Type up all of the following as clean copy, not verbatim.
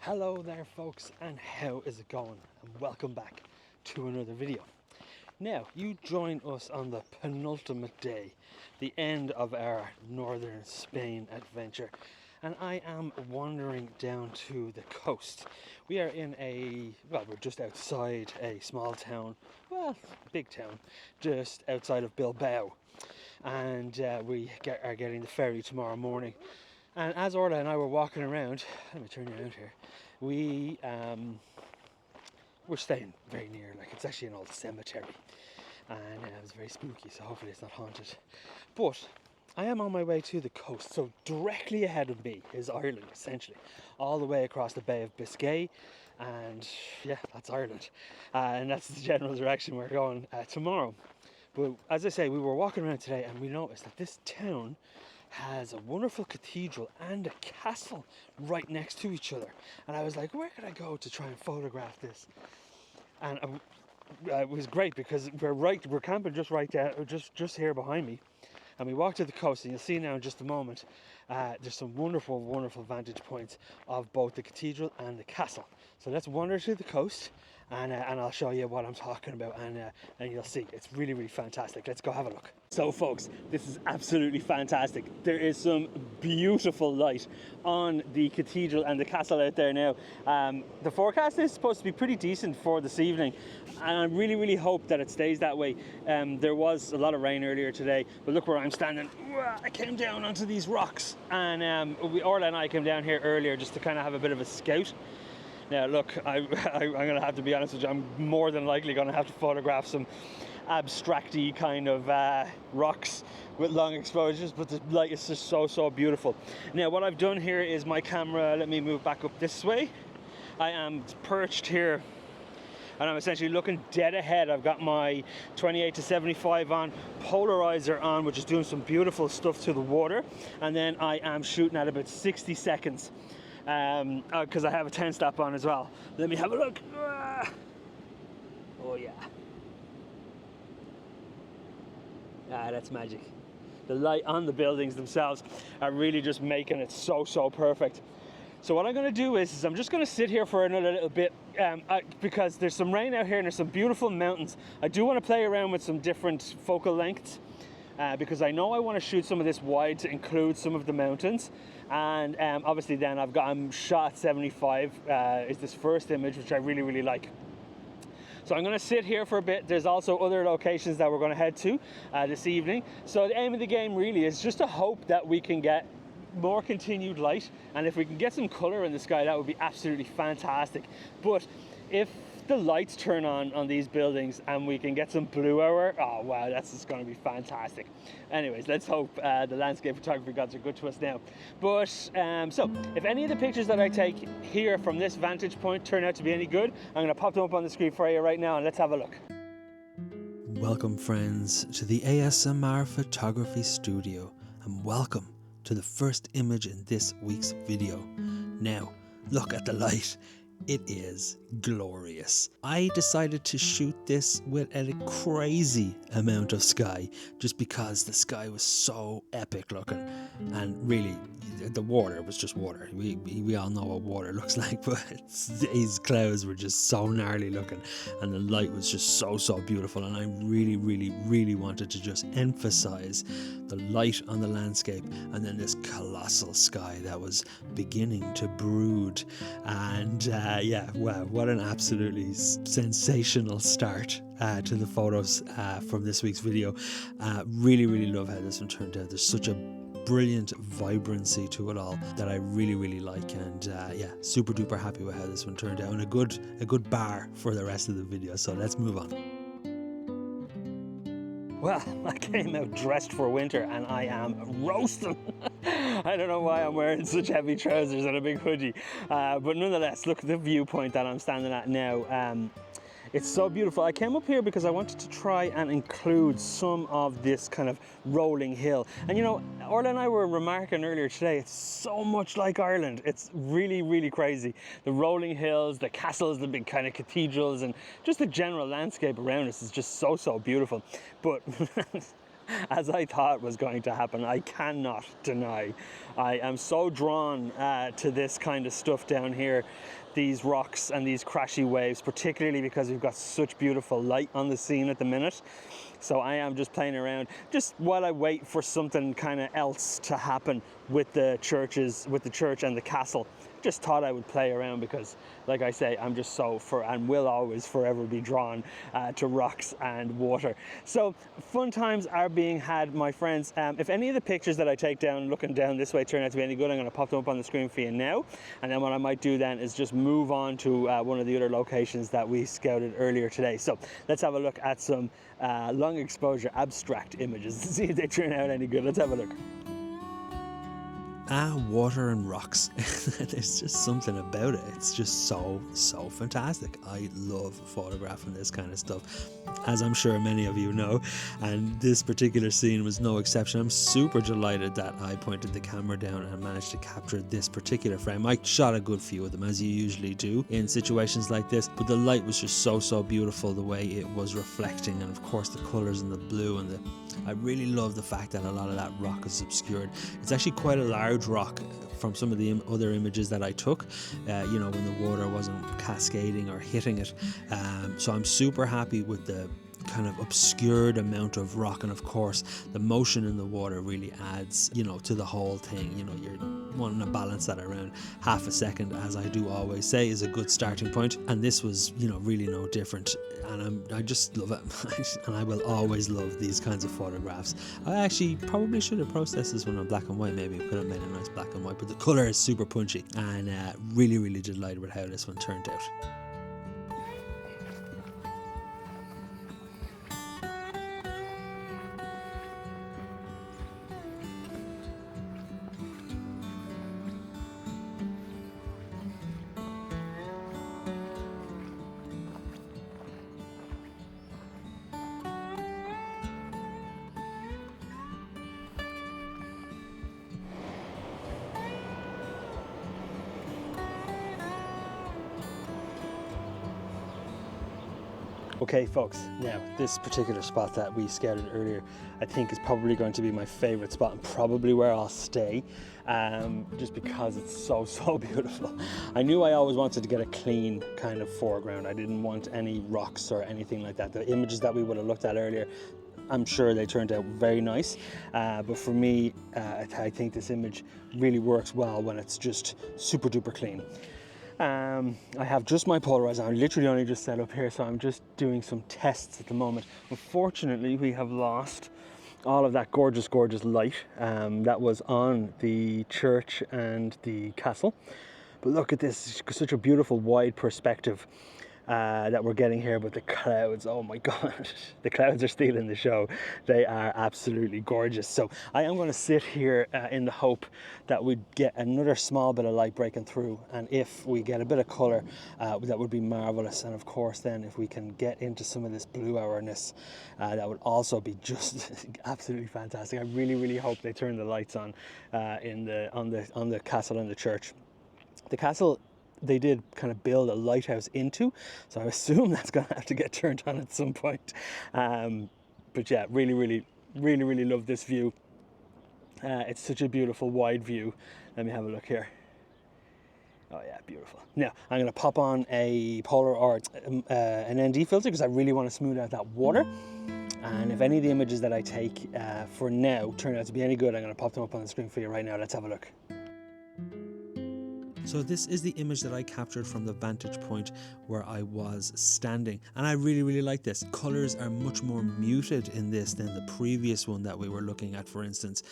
Hello there folks, and how is it going? And welcome back to another video. Now, you join us on the penultimate day, the end of our northern Spain adventure, and I am wandering down to the coast. We are in we're just outside a small town, big town, just outside of Bilbao, and we are getting the ferry tomorrow morning. And as Orla and I were walking around, let me turn you out here, we're staying very near, like it's actually an old cemetery, and it was very spooky, so hopefully it's not haunted. But I am on my way to the coast, so directly ahead of me is Ireland, essentially, all the way across the Bay of Biscay, and yeah, that's Ireland, and that's the general direction we're going tomorrow. But as I say, we were walking around today and we noticed that this town has a wonderful cathedral and a castle right next to each other, and I was like, where could I go to try and photograph this? And it was great because we're camping just right there, just here behind me, and we walked to the coast, and you'll see now in just a moment there's some wonderful vantage points of both the cathedral and the castle. So let's wander to the coast, and I'll show you what I'm talking about, and you'll see it's really fantastic. Let's go have a look. So folks, this is absolutely fantastic. There is some beautiful light on the cathedral and the castle out there now. The forecast is supposed to be pretty decent for this evening, and I really hope that it stays that way. There was a lot of rain earlier today, but look where I'm standing. I came down onto these rocks, and Orla and I came down here earlier just to kind of have a bit of a scout. Now look, I'm going to have to be honest with you, I'm more than likely going to have to photograph some abstract-y kind of rocks with long exposures, but the light is just so beautiful. Now what I've done here is my camera, let me move back up this way. I am perched here and I'm essentially looking dead ahead. I've got my 28-75 on, polarizer on, which is doing some beautiful stuff to the water, and then I am shooting at about 60 seconds because I have a 10 stop on as well. Let me have a look. Oh yeah. That's magic. The light on the buildings themselves are really just making it so perfect. So what I'm going to do is I'm just going to sit here for another little bit because there's some rain out here and there's some beautiful mountains. I do want to play around with some different focal lengths because I know I want to shoot some of this wide to include some of the mountains, and obviously then I'm shot at 75 is this first image, which I really like. So I'm going to sit here for a bit. There's also other locations that we're going to head to this evening. So the aim of the game really is just to hope that we can get more continued light, and if we can get some color in the sky, that would be absolutely fantastic. But if the lights turn on these buildings and we can get some blue hour, oh wow, that's just going to be fantastic. Anyways, let's hope the landscape photography gods are good to us now. But so if any of the pictures that I take here from this vantage point turn out to be any good, I'm going to pop them up on the screen for you right now, and let's have a look. Welcome friends to the ASMR photography studio, and welcome to the first image in this week's video. Now look at the light. It is glorious. I decided to shoot this with a crazy amount of sky just because the sky was so epic looking, and really the water was just water. We all know what water looks like, but these clouds were just so gnarly looking, and the light was just so beautiful, and I really wanted to just emphasize the light on the landscape and then this colossal sky that was beginning to brood. And yeah, wow, what an absolutely sensational start to the photos from this week's video. Really love how this one turned out. There's such a brilliant vibrancy to it all that I really like, and yeah, super duper happy with how this one turned out, and a good bar for the rest of the video. So let's move on. Well, I came out dressed for winter and I am roasting. I don't know why I'm wearing such heavy trousers and a big hoodie, but nonetheless, look at the viewpoint that I'm standing at now. It's so beautiful. I came up here because I wanted to try and include some of this kind of rolling hill. And you know, Orla and I were remarking earlier today, it's so much like Ireland. It's really crazy. The rolling hills, the castles, the big kind of cathedrals, and just the general landscape around us is just so beautiful. But as I thought was going to happen. I cannot deny I am so drawn to this kind of stuff down here, these rocks and these crashy waves, particularly because we've got such beautiful light on the scene at the minute. So I am just playing around, just while I wait for something kind of else to happen with the church and the castle. Just thought I would play around because, like I say, I'm just so and will always forever be drawn to rocks and water. So fun times are being had, my friends. If any of the pictures that I take down looking down this way turn out to be any good, I'm going to pop them up on the screen for you now. And then what I might do then is just move on to one of the other locations that we scouted earlier today. So let's have a look at some long exposure abstract images to see if they turn out any good. Let's have a look. Water and rocks. There's just something about it. It's just so fantastic. I love photographing this kind of stuff, as I'm sure many of you know, and this particular scene was no exception. I'm super delighted that I pointed the camera down and managed to capture this particular frame. I shot a good few of them, as you usually do in situations like this, but the light was just so beautiful, the way it was reflecting, and of course the colours and the blue and I really love the fact that a lot of that rock is obscured. It's actually quite a large rock from some of the other images that I took, you know, when the water wasn't cascading or hitting it. So I'm super happy with the kind of obscured amount of rock, and of course the motion in the water really adds, you know, to the whole thing. You know, you're wanting to balance that around half a second, as I do always say, is a good starting point, and this was, you know, really no different. And I just love it. And I will always love these kinds of photographs. I actually probably should have processed this one on black and white. Maybe I could have made a nice black and white, but the colour is super punchy, and really delighted with how this one turned out. Okay folks, now this particular spot that we scouted earlier I think is probably going to be my favourite spot and probably where I'll stay, just because it's so beautiful. I knew I always wanted to get a clean kind of foreground. I didn't want any rocks or anything like that. The images that we would have looked at earlier, I'm sure they turned out very nice, but for me I think this image really works well when it's just super duper clean. I have just my polarizer. I'm literally only just set up here, so I'm just doing some tests at the moment. Unfortunately, we have lost all of that gorgeous light that was on the church and the castle. But look at this, such a beautiful wide perspective that we're getting here. But the clouds, oh my god, the clouds are stealing the show. They are absolutely gorgeous. So I am going to sit here in the hope that we get another small bit of light breaking through, and if we get a bit of color, that would be marvelous. And of course then if we can get into some of this blue hourness, that would also be just absolutely fantastic. I really hope they turn the lights on on the castle and the church. The castle they did kind of build a lighthouse into, so I assume that's going to have to get turned on at some point. But yeah, really love this view. It's such a beautiful wide view. Let me have a look here. Oh yeah, beautiful. Now I'm going to pop on a polar or an ND filter because I really want to smooth out that water. And if any of the images that I take for now turn out to be any good, I'm going to pop them up on the screen for you right now. Let's have a look. So this is the image that I captured from the vantage point where I was standing, and I really like this. Colors are much more muted in this than the previous one that we were looking at, for instance.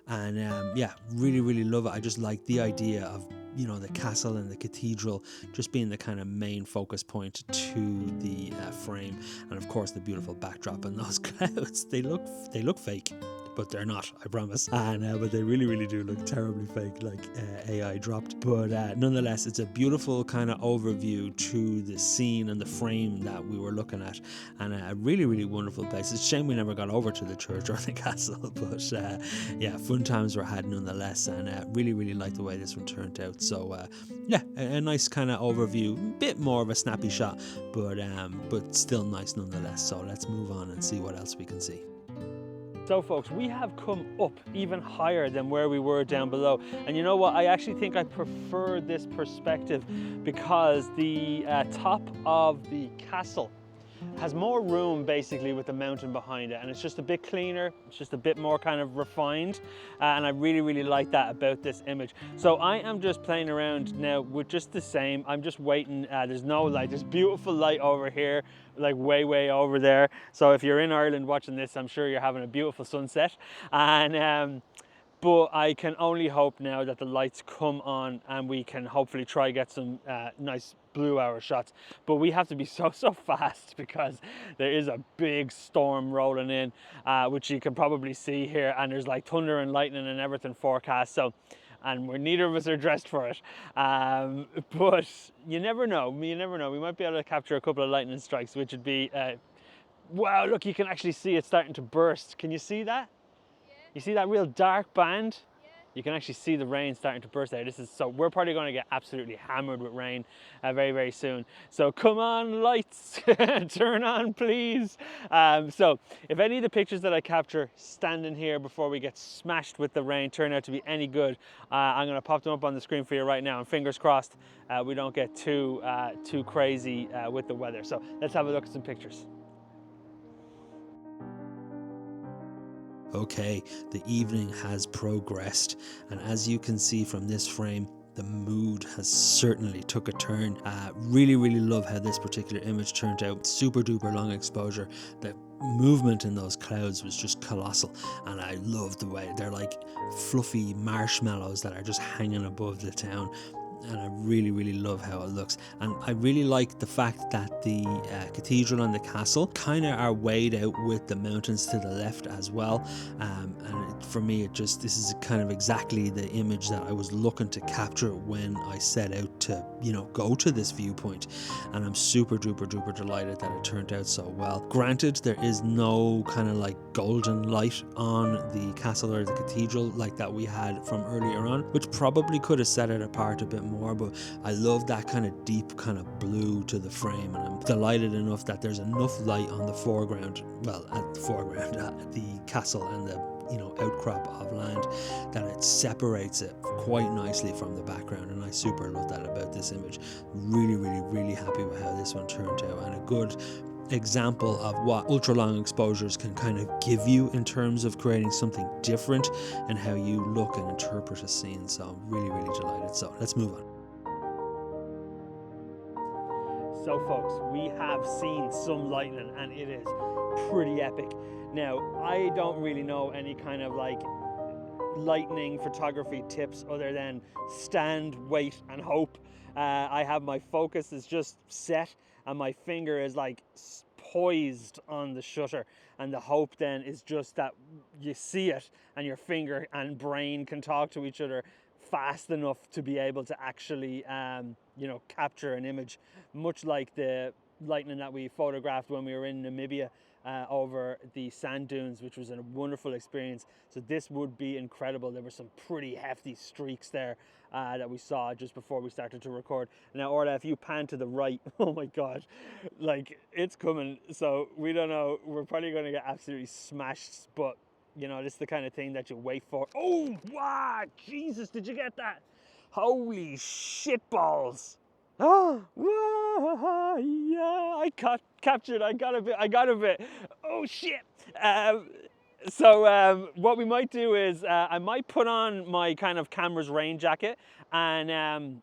And yeah, really love it. I just like the idea of, you know, the castle and the cathedral just being the kind of main focus point to the frame, and of course the beautiful backdrop and those clouds. They look fake, but they're not, I promise. And but they really do look terribly fake, like AI dropped. But nonetheless, it's a beautiful kind of overview to the scene and the frame that we were looking at, and a really wonderful place. It's a shame we never got over to the church or the castle, but yeah, fun times were had nonetheless, and really like the way this one turned out. So yeah, a nice kind of overview, bit more of a snappy shot, but still nice nonetheless. So let's move on and see what else we can see. So folks, we have come up even higher than where we were down below. And you know what? I actually think I prefer this perspective because the top of the castle has more room basically with the mountain behind it, and it's just a bit cleaner, it's just a bit more kind of refined, and I really like that about this image. So I am just playing around now with just the same. I'm just waiting. There's no light. There's beautiful light over here, like way over there. So if you're in Ireland watching this, I'm sure you're having a beautiful sunset. And but I can only hope now that the lights come on and we can hopefully try get some nice blue hour shots. But we have to be so fast because there is a big storm rolling in, which you can probably see here, and there's like thunder and lightning and everything forecast. So, and neither of us are dressed for it. But you never know. We might be able to capture a couple of lightning strikes, which would be, wow, look, you can actually see it starting to burst. Can you see that? You see that real dark band? Yeah. You can actually see the rain starting to burst there. So we're probably going to get absolutely hammered with rain very soon. So come on, lights, turn on, please. So if any of the pictures that I capture standing here before we get smashed with the rain turn out to be any good, I'm going to pop them up on the screen for you right now. And fingers crossed, we don't get too crazy with the weather. So let's have a look at some pictures. Okay, the evening has progressed, and as you can see from this frame, the mood has certainly took a turn. Really love how this particular image turned out. Super duper long exposure. The movement in those clouds was just colossal, and I love the way they're like fluffy marshmallows that are just hanging above the town. And I really love how it looks, and I really like the fact that the cathedral and the castle kind of are weighed out with the mountains to the left as well, and for me this is kind of exactly the image that I was looking to capture when I set out to go to this viewpoint, and I'm super duper delighted that it turned out so well. Granted, there is no kind of like golden light on the castle or the cathedral like that we had from earlier on, which probably could have set it apart a bit more, but I love that kind of deep kind of blue to the frame, and I'm delighted enough that there's enough light on the foreground, well at the foreground, at the castle and the outcrop of land, that it separates it quite nicely from the background, and I super love that about this image. Really happy with how this one turned out, and a good example of what ultra long exposures can kind of give you in terms of creating something different and how you look and interpret a scene. So I'm really delighted. So let's move on. So folks, we have seen some lightning and it is pretty epic. Now, I don't really know any kind of like lightning photography tips other than stand, wait and hope. I have my focus is just set and my finger is like poised on the shutter, and the hope then is just that you see it and your finger and brain can talk to each other fast enough to be able to actually capture an image, much like the lightning that we photographed when we were in Namibia over the sand dunes, which was a wonderful experience. So this would be incredible. There were some pretty hefty streaks there that we saw just before we started to record. Now Orla, if you pan to the right, oh my god, like it's coming. So we don't know, we're probably going to get absolutely smashed, but this is the kind of thing that you wait for. Oh wow, Jesus, did you get that? Holy shit balls. Oh, yeah, I captured, I got a bit. Oh shit. So what we might do is I might put on my kind of camera's rain jacket and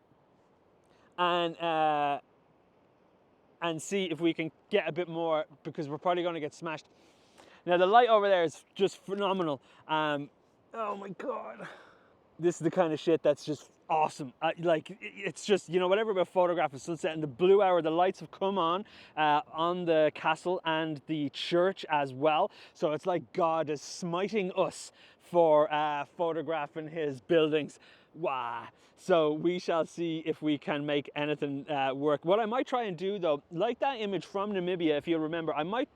see if we can get a bit more, because we're probably going to get smashed. Now the light over there is just phenomenal. Oh my god. This is the kind of shit that's just awesome. Like it's just, whatever about photographing sunset and the blue hour, the lights have come on the castle and the church as well. So it's like God is smiting us for photographing his buildings. Wow. So we shall see if we can make anything work. What I might try and do though, like that image from Namibia, if you'll remember, I might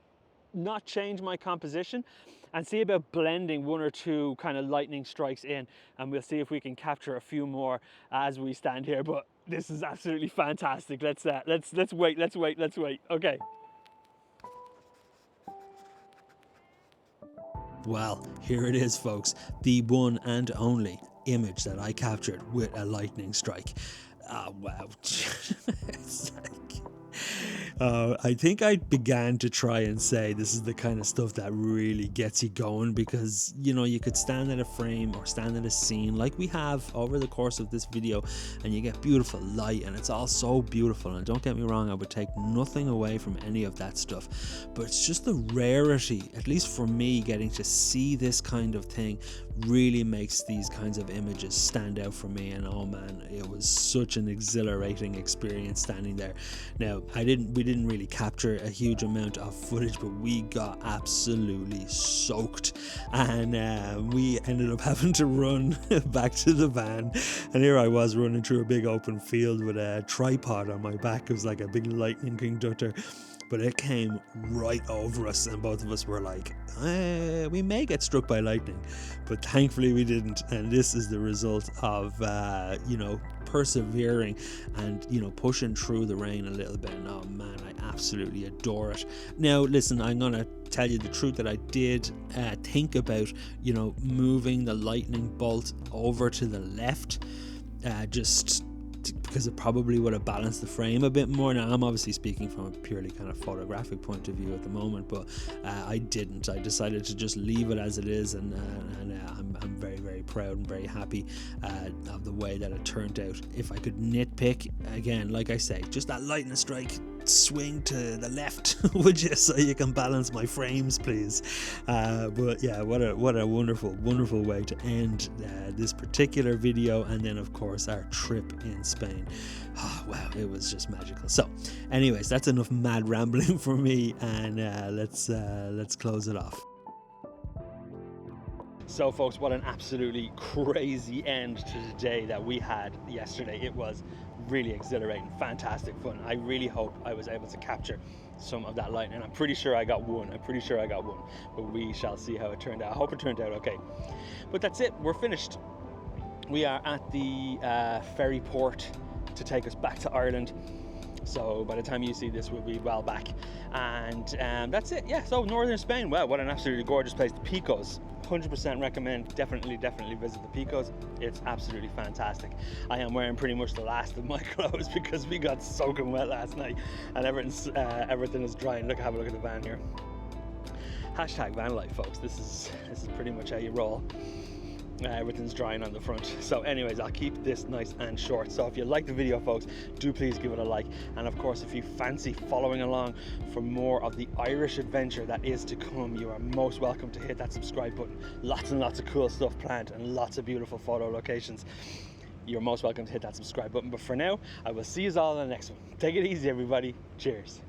not change my composition and see about blending one or two kind of lightning strikes in, and we'll see if we can capture a few more as we stand here. But this is absolutely fantastic. Let's wait. Okay. Well, here it is, folks, the one and only image that I captured with a lightning strike. Wow. It's like, I think I began to try and say this is the kind of stuff that really gets you going, because you know, you could stand at a frame or stand at a scene like we have over the course of this video, and you get beautiful light and it's all so beautiful, and don't get me wrong, I would take nothing away from any of that stuff, but it's just the rarity, at least for me, getting to see this kind of thing really makes these kinds of images stand out for me. And oh man, it was such an exhilarating experience standing there. Now, we didn't really capture a huge amount of footage, but we got absolutely soaked, and we ended up having to run back to the van, and here I was running through a big open field with a tripod on my back. It was like a big lightning conductor, but it came right over us, and both of us were like, we may get struck by lightning, but thankfully we didn't. And this is the result of you know, persevering and, you know, pushing through the rain a little bit. And oh man, I absolutely adore it. Now listen, I'm gonna tell you the truth that I did think about, you know, moving the lightning bolt over to the left, just because it probably would have balanced the frame a bit more. Now, I'm obviously speaking from a purely kind of photographic point of view at the moment, but I didn't. I decided to just leave it as it is, and I'm very, very proud and very happy of the way that it turned out. If I could nitpick, again, like I say, just that lightning strike, swing to the left, would you, so you can balance my frames, please. But yeah, what a wonderful way to end this particular video, and then of course our trip in Spain. Oh, wow, it was just magical. So anyways, that's enough mad rambling for me, and let's close it off. So folks, what an absolutely crazy end to the day that we had yesterday. It was really exhilarating, fantastic fun. I really hope I was able to capture some of that lightning. I'm pretty sure I got one, but we shall see how it turned out. I hope it turned out okay. But that's it, we're finished. We are at the ferry port to take us back to Ireland. So by the time you see this, we'll be well back. And that's it, yeah. So northern Spain, well, what an absolutely gorgeous place. The Picos, 100% recommend. Definitely visit the Picos. It's absolutely fantastic. I am wearing pretty much the last of my clothes because we got soaking wet last night, and everything is drying. Look, have a look at the van here. Hashtag van life, folks. This is pretty much how you roll. Everything's drying on the front. So anyways, I'll keep this nice and short. So if you like the video, folks, do please give it a like, and of course, if you fancy following along for more of the Irish adventure that is to come, you are most welcome to hit that subscribe button. Lots and lots of cool stuff planned, and lots of beautiful photo locations. You're most welcome to hit that subscribe button. But for now, I will see you all in the next one. Take it easy, everybody. Cheers.